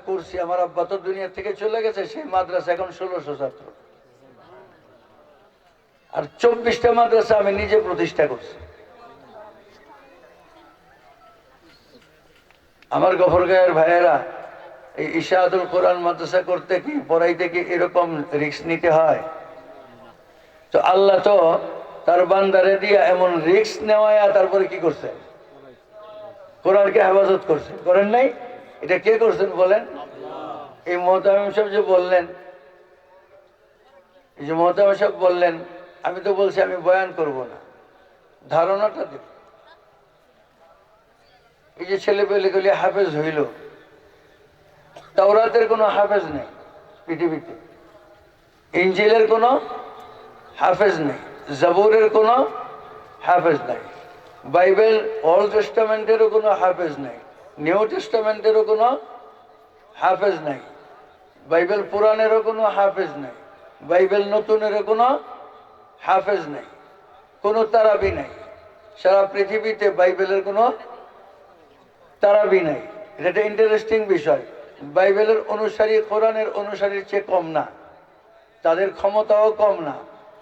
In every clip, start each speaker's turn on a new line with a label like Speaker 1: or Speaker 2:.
Speaker 1: করছি, আমার আব্বা তো দুনিয়া থেকে চলে গেছে, সেই মাদ্রাসা এখন 1600 ছাত্র, আর 24টা মাদ্রাসা আমি নিজে প্রতিষ্ঠা করছি। আমার গফরগাঁয়ের ভাইয়েরা, এই ইশাআতুল কোরআন মাদ্রাসা করতে কি, পড়াইতে কি এরকম রিস্ক নিতে হয়? তো আল্লাহ তো তার বান্দারে দিয়া এমন রিস্ক নেওয়ায় তারপরে কি করছে? কোরআনকে হেফাজত করছে, করেন নাই? এটা কে করছেন বলেন? এই মোহতামিম সাহেব যে বললেন, এই যে মোহতামিম সাহেব বললেন, আমি তো বলছি আমি বয়ান করব না, ধারণাটা দেব। এই যে ছেলে পেলেগুলি হাফেজ হইল, তাওরাতের কোনো হাফেজ নেই পৃথিবীতে, ইনজিলের কোনো হাফেজ নেই, জাবুরের কোনো হাফেজ নাই, বাইবেল ওল্ড টেস্টামেন্টেরও কোনো হাফেজ নাই, নিউ টেস্টামেন্টেরও কোনো হাফেজ নাই, বাইবেল পুরাণেরও কোনো হাফেজ নাই, বাইবেল নতুনেরও কোনো হাফেজ নাই, কোনো তারাবি নাই। সারা পৃথিবীতে বাইবেলের কোনো তারাবি নাই। এটা একটা ইন্টারেস্টিং বিষয়। বাইবেলের অনুসারী কোরআনের অনুসারীর চেয়ে কম না, তাদের ক্ষমতাও কম না,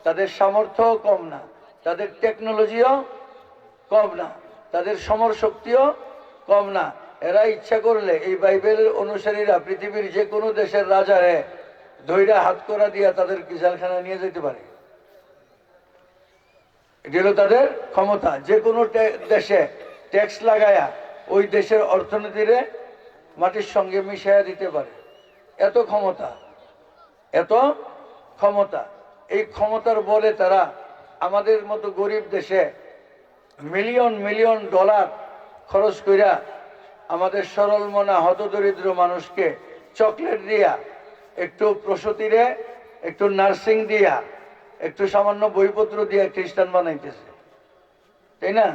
Speaker 1: তাদের সামর্থ্যও কম না, তাদের টেকনোলজিও কম না, তাদের সমর শক্তিও কম না। এরা ইচ্ছা করলে এই বাইবেলের অনুসারীরা পৃথিবীর যে কোনো দেশের রাজারে ধৈর্য হাত করা দিয়া তাদের জেলখানায় নিয়ে যেতে পারে। এটি হলো তাদের ক্ষমতা। যে কোনো দেশে ট্যাক্স লাগায়া ওই দেশের অর্থনীতিরে মাটির সঙ্গে মিশাইয়া দিতে পারে। এত ক্ষমতা, এত ক্ষমতা। এই ক্ষমতার বলে তারা আমাদের মতো গরিব দেশে মিলিয়ন মিলিয়ন ডলার খরচ কইরা আমাদের সরল মনা হতদরিদ্র মানুষকে চকলেট দিয়া, একটু প্রসূতিরে একটু নার্সিং দিয়া, একটু সামান্য বইপত্র দিয়া খ্রিস্টান বানাইতেছে, তাই না?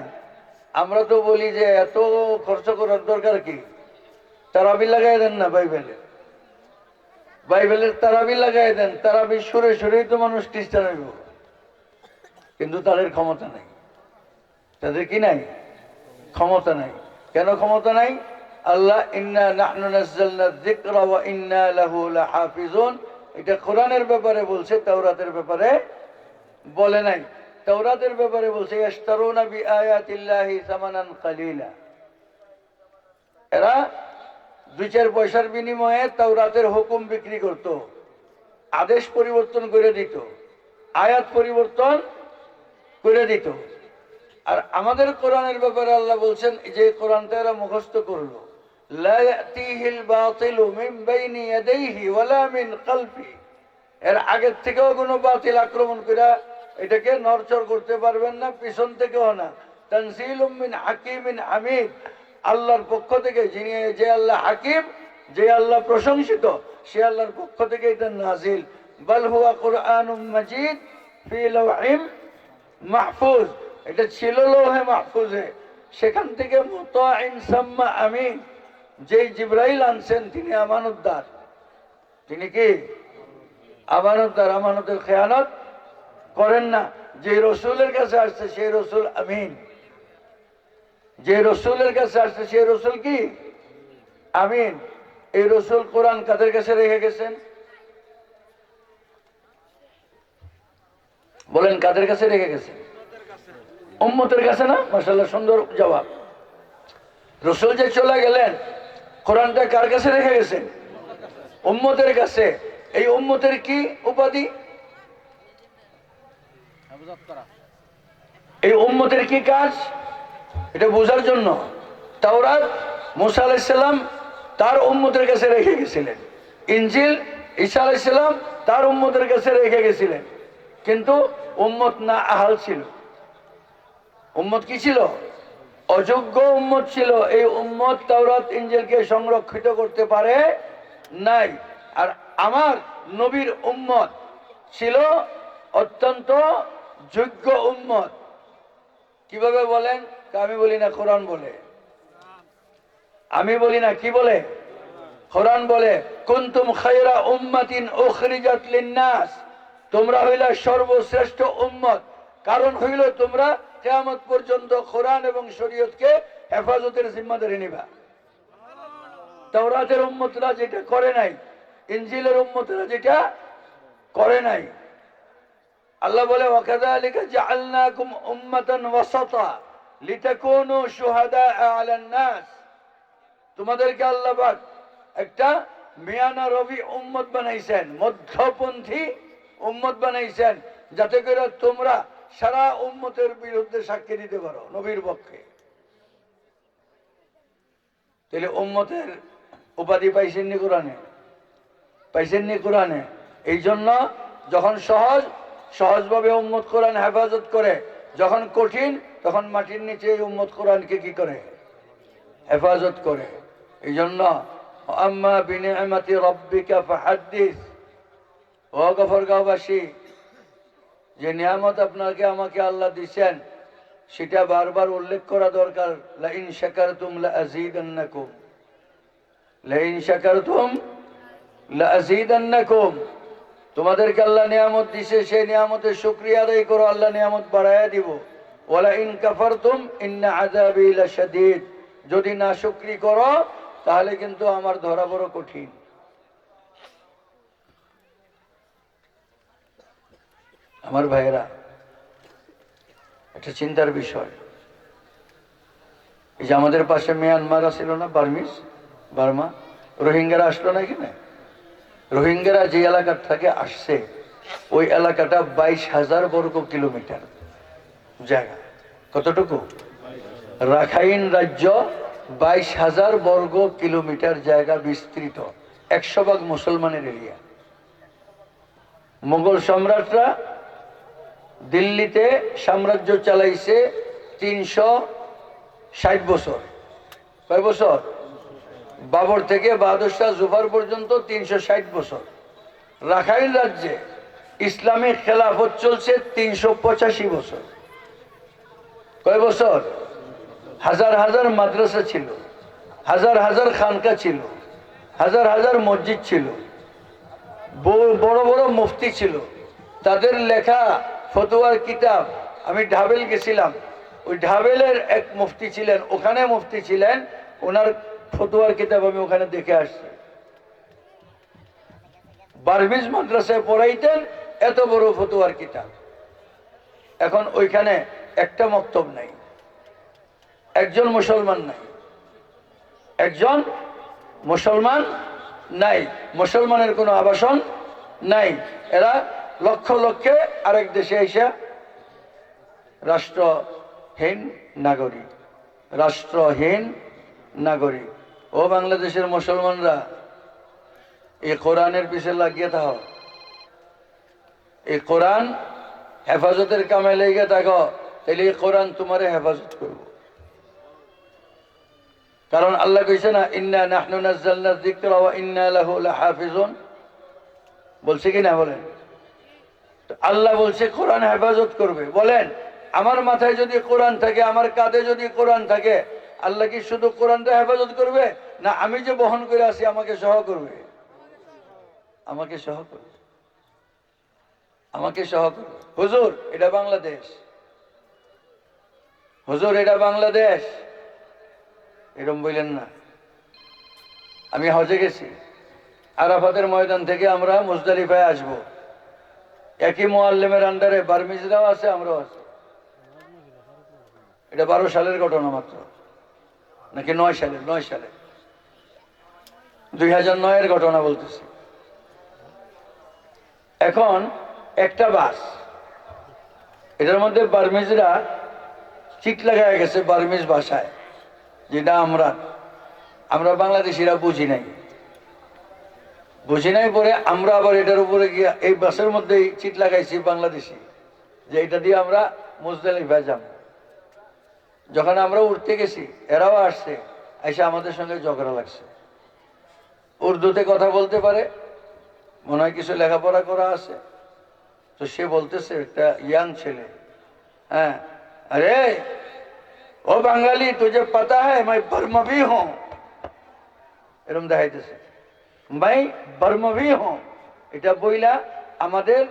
Speaker 1: আমরা তো বলি যে এত খরচ করার দরকার কি? তারাবি লাগাই দেন না বাইবেলের, বাইবেলের তারাবি লাগাই দেন, তারাবি সুরে সুরেই তো মানুষ খ্রিস্টান হইব। কিন্তু তাদের ক্ষমতা নাই, তাদের কি নাই? ক্ষমতা নাই। কেন ক্ষমতা নাই? আল্লাহ ইন্না নাহনু নাযালনা যিকরা ওয়া ইন্না লাহু লাহাফিজুন, এটা কোরআনের ব্যাপারে বলছে, তাওরাতের ব্যাপারে বলে নাই। তাওরাতের ব্যাপারে বলছে ইশতারুনা বিআয়াতিল্লাহি সামানান কালিলা, এরা 2-4 পয়সার বিনিময়ে তাওরাতের হুকুম বিক্রি করত, আদেশ পরিবর্তন করে দিত, আয়াত পরিবর্তন করে দিত। আর আমাদের কোরআনের ব্যাপারে আল্লাহ বলছেন যে কোরআনটা এরা মুখস্থ করলো, লা ইয়াতিহিল বাতিলু মিন বাইনি ইয়াদাইহি ওয়ালা মিন খালফি, এর আগের থেকেও কোনো বাতিল আক্রমণ করে এটাকে নড়চড় করতে পারবেন না, পিছন থেকেও না। তানজিলুম মিন হাকিমিন হামিদ, আল্লাহর পক্ষ থেকে, যিনি, যে আল্লাহ হাকিম, যে আল্লাহ প্রশংসিত, সে আল্লাহর পক্ষ থেকে এটা নাজিল। বাল হুয়া কুরআনুম মাজিদ ফি লাওহিম মাহফুজ, এটা ছিল লৌহে মাহফুজে, সেখান থেকে মুতাইন সাম্মা আমিন, যেই জিবরাইল আনছেন তিনি আমানতদার। তিনি কি? আমানতদার, আমানতের খেয়ানত করেন না। যে রসুলের কাছে আসছে সেই রসুল আমিন, যে রসুলের কাছে আসছে সেই রসুল কি? আমিন। এই রসুল কোরআন কাদের কাছে রেখে গেছেন? বলেন, কাদের কাছে রেখে গেছেন? উম্মতের কাছে না? মাশাআল্লাহ, সুন্দর জবাব। রসুল যে চলে গেলেন, কোরআনটা কার কাছে রেখে গেছেন? উম্মতের কাছে। এই উম্মতের কি উপাধি? এই উম্মতের কি কাজ? এটা বোঝার জন্য তাওরাত মুসা আলাইহিস সালাম তার উম্মতের কাছে রেখে গেছিলেন, ইনজিল ঈসা আলাইহিস সালাম তার উম্মতের কাছে রেখে গেছিলেন। কিন্তু উম্মত না আহাল ছিল। উম্মত কি ছিল? অযোগ্য উম্মত ছিল। এই উম্মত তাওরাত ইনজিলকে সংরক্ষিত করতে পারে নাই। আর আমার নবীর উম্মত ছিল অত্যন্ত যোগ্য উম্মত। কিভাবে বলেন? আমি বলি না, কোরআন বলে। আমি বলি না, কি বলে? কোরআন বলে, কুনতুম খায়রা উম্মাতিন উখরিজাত লিন-নাস, তোমরা হইলা সর্বশ্রেষ্ঠ উম্মত। কারণ হইল তোমরা কিয়ামত পর্যন্ত কোরআন এবং শরীয়তকে হেফাজতের জিম্মাদারি নিবা। তাওরাতের উম্মতরা যেটা করে নাই, ইনজিলের উম্মতরা যেটা করে নাই। আল্লাহ বলে ওয়াকাযালিকা জাআলনাকুম উম্মাতান ওয়াসাতা লিতাকুনু শুহাদা আলান নাস, তোমাদেরকে আল্লাহ পাক একটা মিয়ানা রবি উম্মত বানাইছেন, মধ্যপন্থী উম্মত বানাইছেন, যাতে করে তোমরা সারা উম্মতের বিরুদ্ধে সাক্ষী দিতে পারো নবীর পক্ষে। তাহলে উম্মতের উপাধি পাইছেননি কোরআনে, পাইছেননি কোরআনে। এই জন্য যখন সহজভাবে উম্মত কোরআন হেফাজত করে, যখন কঠিন তখন মাটির নিচে এই উম্মত কোরআনকে কি করে? হেফাজত করে। এই জন্য আম্মা বিনিআমাতি রাব্বিকা ফাহাদ্দিস, ও গফরগাঁওবাসী, যে নিয়ামত আপনাকে আমাকে আল্লাহ দিয়েছেন সেটা বারবার উল্লেখ করা দরকার। লা ইন শাকারতুম লা আযীদান্নাকুম, লা ইন শাকারতুম লা আযীদান্নাকুম। তোমাদেরকে আল্লাহ নিয়ামত দিয়েছে, সেই নিয়ামতের শুকরিয়া আদায় করো, আল্লাহ নিয়ামত বাড়ায়া দিব। ওয়ালা ইন কাফারতুম ইন্না আযাবি লাশাদীদ, যদি না শুকরি করো তাহলে কিন্তু আমার ধরা বড় কঠিন। আমার ভাইয়েরা, একটা চিন্তার বিষয়, এই যে আমাদের পাশে মিয়ানমার ছিল না, বার্মা, রোহিঙ্গারা আসলো না কিনা? রোহিঙ্গারা যে এলাকার থেকে আসছে ওই এলাকাটা 22,000 বর্গ কিলোমিটার জায়গা। কতটুকু? রাখাইন রাজ্য 22,000 বর্গ কিলোমিটার জায়গা বিস্তৃত, 100% মুসলমানের এরিয়া। মুঘল সম্রাটরা দিল্লিতে সাম্রাজ্য চালাইছে 360 বছর। কয় বছর? বাবর থেকে বাহাদুর শাহ জুফার পর্যন্ত 360 বছর। রাখাইন রাজ্যে ইসলামিক খেলাফত চলছে 385 বছর। কয় বছর? হাজার হাজার মাদ্রাসা ছিল, হাজার হাজার খানকা ছিল, হাজার হাজার মসজিদ ছিল, বড় বড় মুফতি ছিল, তাদের লেখা ফতোয়ার কিতাব। আমি ঢাবেল গেছিলাম, ওই ঢাবেলের এক মুফতি ছিলেন, ওখানে মুফতি ছিলেন, ওনার ফতোয়ার কিতাব আমি ওখানে দেখে আসছি। বার্মিজ মাদ্রাসায় পড়াইতেন, এত বড় ফতোয়ার কিতাব। এখন ওইখানে একটা মক্তব নাই, একজন মুসলমান নাই, একজন মুসলমান নাই, মুসলমানের কোনো আবাসন নাই। এরা লক্ষ লক্ষে আরেক দেশে এসে রাষ্ট্রহীন নাগরিক, রাষ্ট্রহীন নাগরিক। ও বাংলাদেশের মুসলমানরা, এই কোরআনের পিছে লাগিয়ে থাকো, এই কোরআন হেফাজতের কামে লেগে থাকো, তাহলে এই কোরআন তোমারে হেফাজত করব। কারণ আল্লাহ কইছে না, ইন্না নাহনু নাযালনা যিকরা ওয়া ইন্না লাহু লাহাফিজুন, বলছে কি না? বলেন। আল্লাহ বলছে কোরআন হেফাজত করবে। বলেন, আমার মাথায় যদি কোরআন থাকে, আমার কাঁধে যদি কোরআন থাকে, আল্লাহ কি শুধু কোরআনটা হেফাজত করবে, না আমি যে বহন করে আছি আমাকে সহ করবে? আমাকে সহ করবে, আমাকে সহ করবে। হুজুর এটা বাংলাদেশ, হুজুর এটা বাংলাদেশ, এরকম বললেন না। আমি হজে গেছি, আরাফাতের ময়দান থেকে আমরা মুজদালিফায় আসবো, একই মুআল্লিমের আন্ডারে বার্মিজরাও আছে, আমরাও আছি। এটা 12 সালের ঘটনা মাত্র, নাকি 9 সালের? 9 সালের, 2009-এর ঘটনা বলতেছি। এখন একটা বাস, এটার মধ্যে বার্মিজরা চিট লাগায় গেছে বার্মিজ ভাষায়, যেটা আমরা বাংলাদেশিরা বুঝি নাই। বুঝি নাই পরে আমরা আবার এটার উপরে গিয়ে এই বাসের মধ্যেই চিট লাগাইছি বাংলাদেশি, যে এটা দিয়ে আমরা মুজদালিফায় যাব। যখন আমরা উঠতে গেছি, এরাও আসছে, এসে আমাদের সঙ্গে ঝগড়া লাগছে। উর্দুতে কথা বলতে পারে, মনে হয় কিছু লেখাপড়া করা আছে। তো সে বলতেছে, একটা ইয়াং ছেলে, হ্যাঁ, আরে ও বাঙালি, তুঝে পাতা হ্যায় मैं बर्मवी हूं, এরকম দেখাইতেছে, मैं बर्मवी हूं। এটা বইলা আমাদের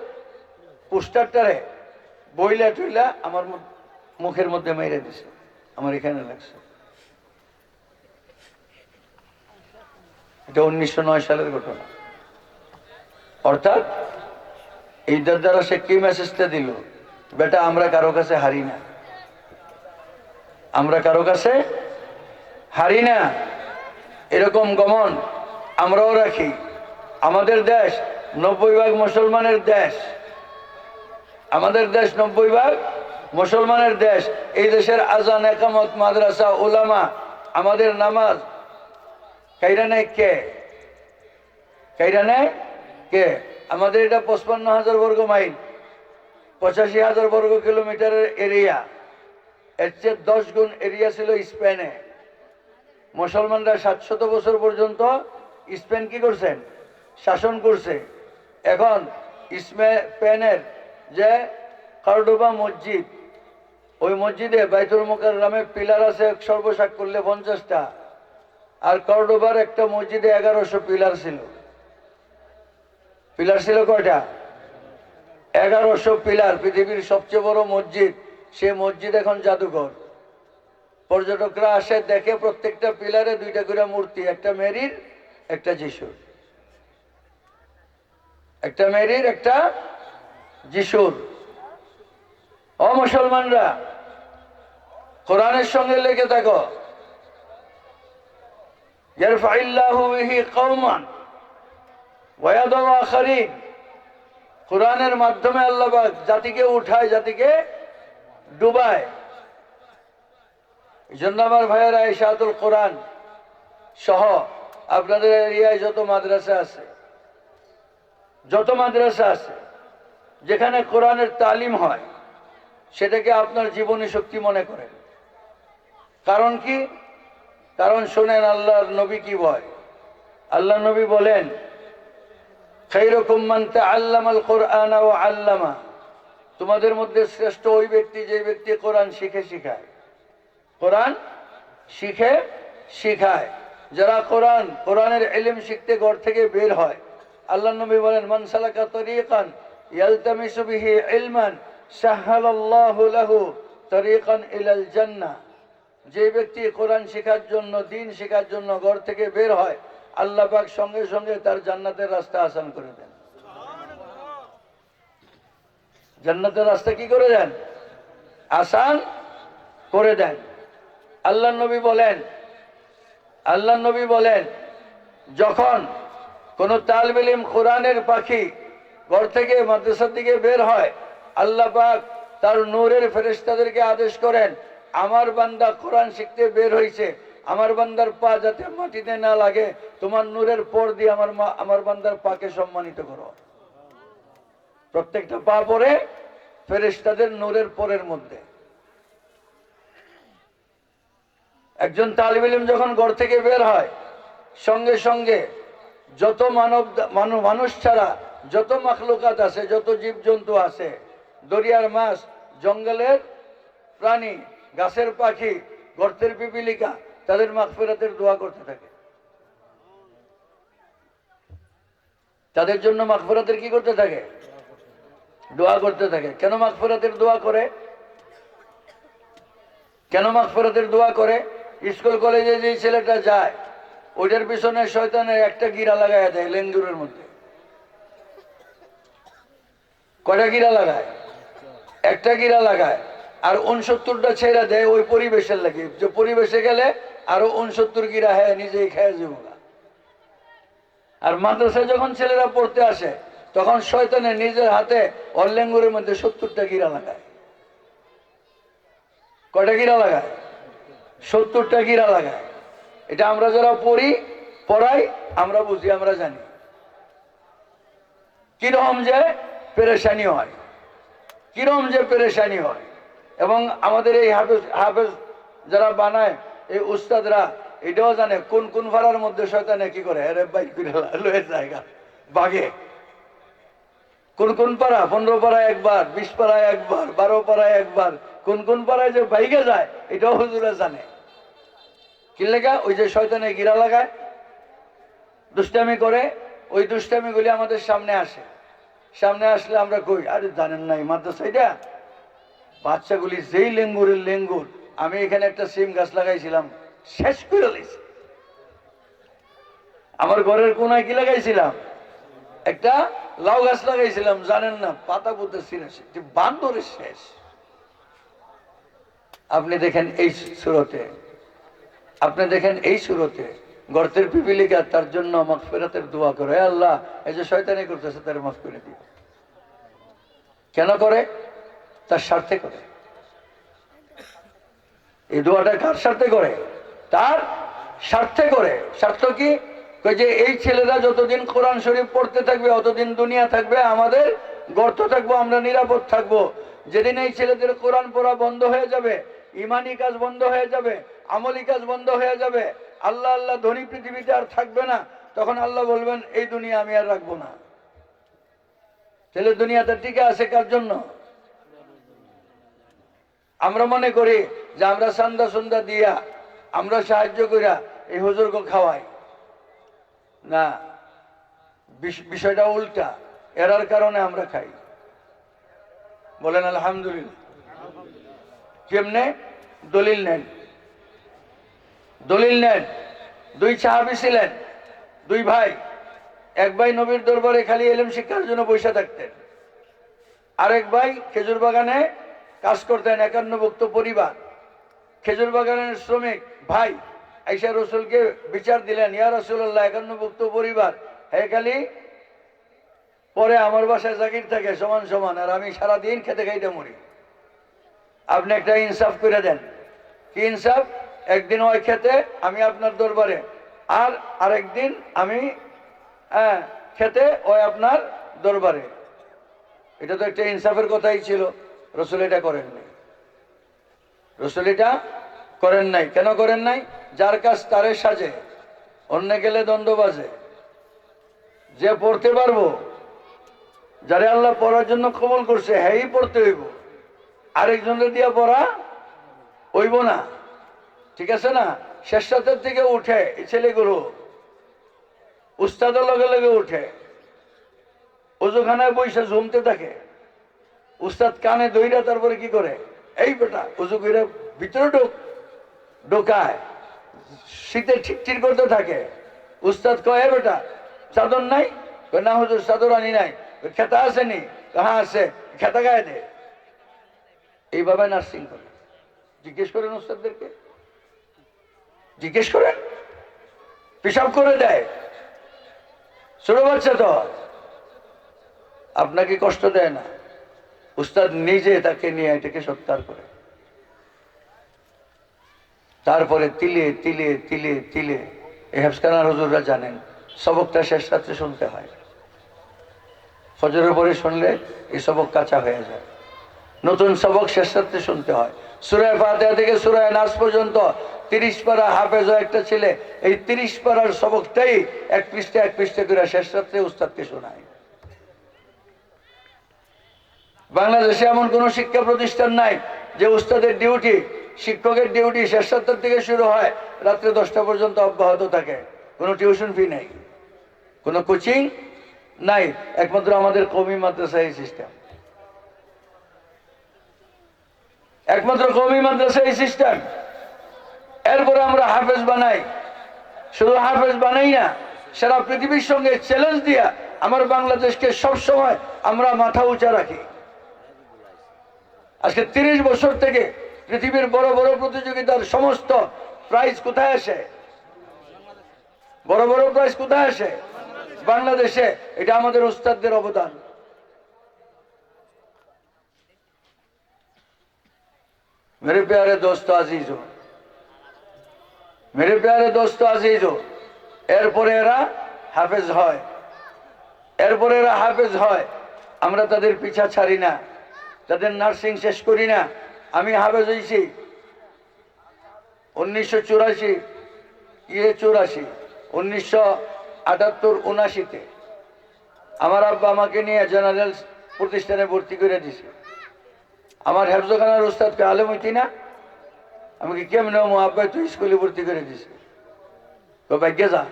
Speaker 1: পোস্টারটারে বইলা টইলা আমার মুখের মধ্যে মেরে দিছে, আমার এখানে লাগছে। এটা 1909 সালের ঘটনা। অর্থাৎ এইটার দ্বারা সে কি মেসেজটা দিল? বেটা, আমরা কারো কাছে হারি না, আমরা কারো কাছে হারি না। এরকম গমন আমরাও রাখি। আমাদের দেশ 90% মুসলমানের দেশ, আমাদের দেশ 90% মুসলমানের দেশ। এই দেশের আজান, একামত, মাদ্রাসা, উলামা, আমাদের নামাজ কাইরা নেয় কে? কাইরা নেয় কে? আমাদের এটা 55,000 বর্গ মাইল, 85,000 বর্গ কিলোমিটারের এরিয়া। এর চেয়ে 10 গুণ এরিয়া ছিল স্পেনে। মুসলমানরা 700 বছর পর্যন্ত স্পেন কি করছেন? শাসন করছে। এখন স্পেনের যে কর্ডোবা মসজিদ, ওই মসজিদে বাইতুল মুকাররমে পিলার আছে সর্বসাক করলে 50টা, আর কর্ডোবার একটা মসজিদে 1100 পিলার ছিল। পিলার ছিল কয়টা? 1100 পিলার। পৃথিবীর সবচেয়ে বড় মসজিদ, সে মসজিদ এখন জাদুঘর। পর্যটকরা আসে, দেখে প্রত্যেকটা পিলারে 2টা করে মূর্তি, একটা মেরির, একটা যিশুর। একটা মেরির, একটা যিশুর। ও মুসলমানরা, কোরআনের সঙ্গে লেগে থাকো। ইয়ারফাইল্লাহু বিহি কওমান ওয়া ইয়াদউ আখারিন। কোরআনের মাধ্যমে আল্লাহ পাক জাতিকে উঠায়, জাতিকে ডুবায়। এই জন্য আমার ভাইয়েরা, ইশাআতুল কোরআন সহ আপনাদের এরিয়ায় যত মাদ্রাসা আছে, যত মাদ্রাসা আছে, যেখানে কোরআনের তালিম হয়, সেটাকে আপনার জীবনী শক্তি মনে করেন। কারণ কি? কারণ শোনেন, আল্লাহর নবী কি বলে। আল্লাহ নবী বলেন, খায়রুকুম মান তাআল্লামাল কুরআন ওয়া আল্লামা। তোমাদের মধ্যে শ্রেষ্ঠ ওই ব্যক্তি যে ব্যক্তি কোরআন শিখে শিখায়। কোরআন শিখে শিখায়। যারা কোরআনের ইলম শিখতে ঘর থেকে বের হয়, আল্লাহ নবী বলেন, মান সালাকা তরিকান ইয়ালতামিসু বিহি ইলমান সাহালাল্লাহু লাহু তরিকান ইলাল জান্নাহ। যে ব্যক্তি কোরআন শেখার জন্য, দ্বীন শেখার জন্য ঘর থেকে বের হয়, আল্লাহ পাক সঙ্গে সঙ্গে তার জান্নাতের রাস্তা আসান করে দেন। জান্নাতের রাস্তা কি করে দেন? আসান করে দেন। আল্লাহ নবী বলেন, যখন কোন তালিবে ইলম কোরআনের পাখি ঘর থেকে মাদ্রাসার দিকে বের হয়, আল্লাহ পাক তার নূরের ফেরেশতাদেরকে আদেশ করেন, আমার বান্দা কোরআন শিখতে বের হয়েছে, আমার বান্দার পা যাতে মাটিতে না লাগে, তোমার নূরের পর দিয়ে আমার বান্দার পাকে সম্মানিত করো। প্রত্যেকটা পা পরে ফেরেশতাদের নূরের পরের মধ্যে। একজন তালিব ইলম যখন ঘর থেকে বের হয়, সঙ্গে সঙ্গে যত মানুষ ছাড়া যত মাখলুকাত আছে, যত জীবজন্তু আছে, দরিয়ার মাছ, জঙ্গলের প্রাণী, গাছের পাখি, গর্তের পিপিলিকা, তাদের মাগফিরাতের দোয়া করতে থাকে। তাদের জন্য মাগফিরাতের কি করতে থাকে? দোয়া করতে থাকে। কেন মাগফিরাতের দোয়া করে? কেন মাগফিরাতের দোয়া করে? স্কুল কলেজে যে ছেলেটা যায়, ওইটার পিছনে শয়তানের একটা গিরা লাগায় দেয় লেঙ্গুরের মধ্যে। কয়টা গিরা লাগায়? একটা গিরা লাগায়। আর 69টা ছেড়ে দেয় ওই পরিবেশের লাগে, যে পরিবেশে গেলে আরো 69 গিরা হ্যাঁ নিজেই খেয়ে যাবো। আর মাদ্রাসায় যখন ছেলেরা পড়তে আসে, তখন শয়তানের নিজের হাতে ওর লেঙ্গুরের মধ্যে 70টা গিরা লাগায়। কয়টা গিরা লাগায়? 70টা গিরা লাগায়। এটা আমরা যারা পড়াই আমরা বুঝি, আমরা জানি কিরকম যে পেরেশানি হয়, কিরকম যে পেরেশানি হয়। এবং আমাদের এই হাফেজ যারা বানায়, এই উস্তাদরা এটাও জানে কোন কোন ভাড়ার মধ্যে শয়তানে কি করে, আরে বাইক লয়ে জায়গা বাগে। কোন কোন পাড়া, 15 পাড়ায় একবার, 20 পাড়ায় একবার, 12 পাড়ায় একবার, কোন কোন পাড়ায় যে বাইকে যায়, এটাও হুজুরা জানে। কি লেগা? ওই যে শয়তানে গিরা লাগায়, দুষ্টামি করে, ওই দুষ্টামি গুলি আমাদের সামনে আসে। সামনে আসলে আমরা কই, আরে জানেন নাই মাদ্রাসাটা বাচ্চাগুলি যেই লেঙ্গুরের লেঙ্গুর। আমি এখানে একটা সিম গাছ লাগাইছিলাম, শেষ করে লাইছি। আমার ঘরের কোনায় কি লাগাইছিলাম, একটা লাউ গাছ লাগাইছিলাম, জানেন না পাতা পুঁতেছি না, বান্দরের শেষ। আপনি দেখেন এই সুরতে, আপনি দেখেন এই সুরতে গর্তের পিপিলিকা তার জন্য মাগফিরাতের দোয়া করে, আল্লাহ এই যে শয়তানি করতেছে তার মাফ করে দিও। কেন করে? তার স্বার্থে করে। এই দোয়াটা কার স্বার্থে করে? তার স্বার্থে করে। স্বার্থ কি? যে এই ছেলেরা যতদিন কোরআন শরীফ পড়তে থাকবে অতদিন দুনিয়া থাকবে, আমাদের গর্ত থাকবো, আমরা নিরাপদ থাকবো। যেদিন এই ছেলেদের কোরআন পড়া বন্ধ হয়ে যাবে, ইমানি কাজ বন্ধ হয়ে যাবে, আমলি কাজ বন্ধ হয়ে যাবে, আল্লাহ আল্লাহ ধনী পৃথিবীতে আর থাকবে না, তখন আল্লাহ বলবেন এই দুনিয়া আমি আর রাখবো না। ছেলে দুনিয়াতে টিকে আছে কার জন্য? আমরা মনে করি যে আমরা চান্দা সুন্দা দিয়া, আমরা সাহায্য করিয়া এই হুজুরকে খাওয়াই না, বিষয়টা উল্টা। এরার কারণে আমরা খাই। বলেন আলহামদুলিল্লাহ। কেমনে? দলিল নেন, দলিল নেন। দুই সাহাবী ছিলেন, দুই ভাই। এক ভাই নবীর দরবারে খালি ইলম শিক্ষার জন্য বসে থাকতেন, আরেক ভাই খেজুর বাগানে কাজ করতেন, একান্নভুক্ত পরিবার, খেজুর বাগানের শ্রমিক ভাই। আয়েশা রাসূলকে বিচার দিলেন, ইয়া রাসূলুল্লাহ, একান্নভুক্ত পরিবার, হে খালি পরে আমার বাসায় জাগির থাকে সমান সমান, আর আমি সারাদিন খেতে খাইতে মরি। আপনি একটা ইনসাফ করে দেন। কি ইনসাফ? একদিন ওই খেতে আমি আপনার দরবারে, আর আরেকদিন আমি খেতে ওই আপনার দরবারে। এটা তো একটা ইনসাফের কথাই ছিল। রাসূল এটা করেন নাই। রাসূল এটা করেন নাই। কেন করেন নাই? যার কাজ তারে সাজে, অন্য গেলে দ্বন্দ্ব বাজে। যে পড়তে পারবো, যারে আল্লাহ পড়ার জন্য কবুল করছে, হ্যাঁ পড়তে হইব, আরেকজনের দিয়া পড়া হইব না। ঠিক আছে না? শেষ রাতের থেকে উঠে এই ছেলেগুলো উস্তাদের লগে লগে উঠে, ওজুখানায় বসে জমতে থাকে, উস্তাদ কানে দইরা তারপরে কি করে, এই বেটা উজু করে ভিতরে ঢোকায়, শীতে ঠিকঠিক করতে থাকে। উস্তাদ কয়, এ বেটা চাদর নাই? না হুজুর চাদর আনি নাই। খেতা আসেনি? হ্যাঁ আছে, খেতা গায়ে দে। এইভাবে নার্সিং করে। জিজ্ঞেস করেন উস্তাদদেরকে, জিজ্ঞেস করেন। পেশাব করে দেয়, ছোট বাচ্চা তো, আপনাকে কষ্ট দেয় না। উস্তাদ নিজে তাকে নিয়ে এটাকে সৎকার করে, তারপরে তিলে তিলে তিলে তিলে এই হেফজখানার হুজুররা জানেন সবকটা শেষ রাত্রে শুনতে হয়। ফজরের পরে শুনলে এই সবক কাঁচা হয়ে যায়। নতুন সবক শেষ রাত্রে শুনতে হয়। সূরা ফাতিহা থেকে সূরা নাস পর্যন্ত 30 পারা হাফেজ একটা ছেলে, এই 30 পারার সবকটাই এক পৃষ্ঠা করে শেষ রাত্রে উস্তাদকে শোনায়। বাংলাদেশে এমন কোন শিক্ষা প্রতিষ্ঠান নাই যে উস্তাদের ডিউটি, শিক্ষকের ডিউটি শেষ রাত্রের থেকে শুরু হয়, রাত্রে 10টা পর্যন্ত অব্যাহত থাকে। কোনো টিউশন ফি নেই, কোনো কোচিং নাই। একমাত্র আমাদের কওমি মাদ্রাসা এই সিস্টেম, একমাত্র কওমি মাদ্রাসা এই সিস্টেম। এরপরে আমরা হাফেজ বানাই, শুধু হাফেজ বানাই না, সারা পৃথিবীর সঙ্গে চ্যালেঞ্জ দিয়া আমার বাংলাদেশকে সবসময় আমরা মাথা উঁচা রাখি। আজকে 30 বছর থেকে পৃথিবীর বড় বড় প্রতিযোগিতার সমস্ত প্রাইজ কোথায় আসে? বড় বড় প্রাইজ কোথায় আসে? বাংলাদেশে। এটা আমাদের উস্তাদদের অবদান। मेरे प्यारे दोस्तों अजीजों, मेरे प्यारे दोस्तों अजीजों, এরপরে এরা হাফেজ হয়, এরপরে এরা হাফেজ হয়। আমরা তাদের পিছা ছাড়ি না, তাদের নার্সিং শেষ করি না। আমি হাফেজ হয়েছি 1984, 1978-79-তে। আমার আব্বা আমাকে নিয়ে জেনারেল প্রতিষ্ঠানে ভর্তি করে দিছে। আমার হেফজখানার উস্তাদকে আলেম হইতি না, আমাকে কেমনে আব্বাই তুই স্কুলে ভর্তি করে দিছে। তো ভাগ্যে যা,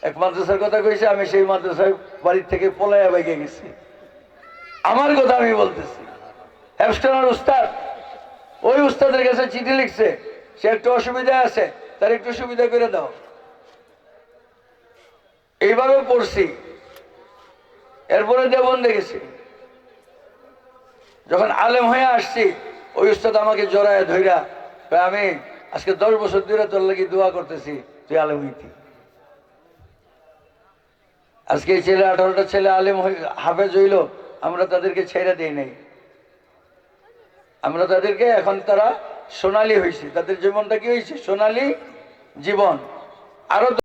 Speaker 1: এক মাদ্রাসার কথা কইছে, আমি সেই মাদ্রাসায় বাড়ির থেকে পলাইয়া বাইকে গেছি। আমার কথা আমি বলতেছি। হেফজখানার উস্তাদ, ওই উস্তাদের কাছে চিঠি লিখছে, সে একটু অসুবিধা আছে, তার একটু সুবিধা করে দাও। এইভাবে পড়ছি। এরপরে দেওবন্দে গেছি, যখন আলেম হয়ে আসছি, ওই উস্তাদ আমাকে জড়ায় ধইরা আমি আজকে 10 বছর ধরে তোর লাগি দোয়া করতেছি, তুই আলেম হইতি। আজকে এই ছেলে 18টা ছেলে আলেম হাফেজ হইল, আমরা তাদেরকে ছেড়ে দিই নাই। আমরা তাদেরকে, এখন তারা সোনালী হয়েছে, তাদের জীবনটা কি হয়েছে? সোনালী জীবন। আরো